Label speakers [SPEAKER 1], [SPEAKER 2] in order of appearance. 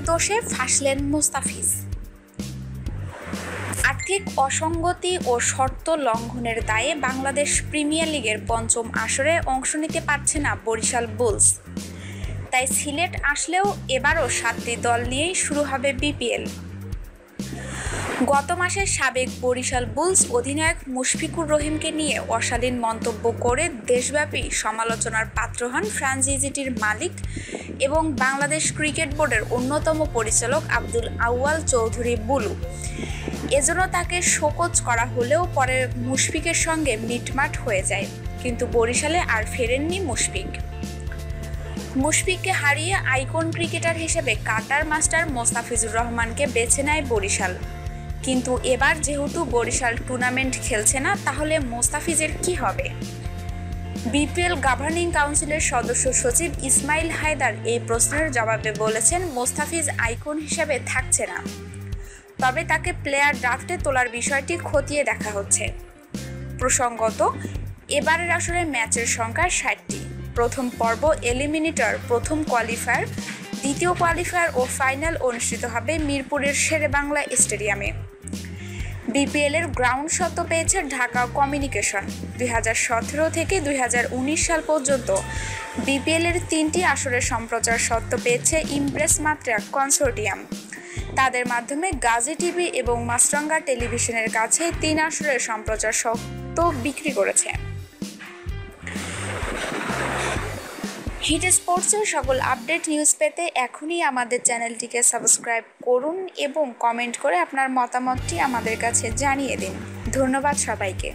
[SPEAKER 1] দোষে ফাঁসলেন মুস্তাফিজ। আর্থিক অসঙ্গতি ও শর্ত লঙ্ঘনের দায়ে বাংলাদেশ প্রিমিয়ার লিগের পঞ্চম আসরে অংশ নিতে পারছে না বরিশাল বুলস। তাই সিলেট আসলেও এবারও 7টি দল নিয়েই শুরু হবে বিপিএল। গত মাসে সাবেক বরিশাল বুলস অধিনায়ক মুশফিকুর রহিমকে নিয়ে অশালীন মন্তব্য করে দেশব্যাপী সমালোচনার পাত্র হন ফ্র্যাঞ্চাইজিটির মালিক এবং বাংলাদেশ ক্রিকেট বোর্ডের অন্যতম পরিচালক আব্দুল আউয়াল চৌধুরী বুলু। এজন্য তাকে শোকজ করা হলেও পরে মুশফিকের সঙ্গে মিটমাট হয়ে যায়, কিন্তু বরিশালে আর ফেরেননি মুশফিক। মুশফিককে হারিয়ে আইকন ক্রিকেটার হিসেবে কাটার মাস্টার মোস্তাফিজুর রহমানকে বেছে নেয় বরিশাল। কিন্তু এবার যেহেতু বরিশাল টুর্নামেন্ট খেলছে না, তাহলে মোস্তাফিজের কি হবে? বিপিএল গভর্নিং কাউন্সিলের সদস্য সচিব ইসমাইল হায়দার এই প্রশ্নের জবাবে বলেছেন, মোস্তাফিজ আইকন হিসেবে থাকছে না, তবে তাকে প্লেয়ার ড্রাফটে তোলার বিষয়টি খতিয়ে দেখা হচ্ছে। প্রসঙ্গত, এবারের আসরে ম্যাচের সংখ্যা 60টি। প্রথম পর্ব এলিমিনেটর, প্রথম কোয়ালিফায়ার, দ্বিতীয় কোয়ালিফায়ার ও ফাইনাল অনুষ্ঠিত হবে মিরপুরের শেরেবাংলা স্টেডিয়ামে। বিপিএলের গ্রাউন্ড স্বত্ব পেয়েছে ঢাকা কমিউনিকেশন। 2017 থেকে 2019 সাল পর্যন্ত বিপিএলের 3টি আসরের সম্প্রচার স্বত্ব পেয়েছে ইমপ্রেস মাত্রা কনসোর্টিয়াম। তাদের মাধ্যমে গাজী টিভি এবং মাছরাঙ্গা টেলিভিশনের কাছে 3 আসরের সম্প্রচার স্বত্ব বিক্রি করেছে। হিট স্পোর্টসের সকল আপডেট নিউজ পেতে এখনই আমাদের চ্যানেলটিকে সাবস্ক্রাইব করুন এবং কমেন্ট করে আপনার মতামতটি আমাদের কাছে জানিয়ে দিন। ধন্যবাদ সবাইকে।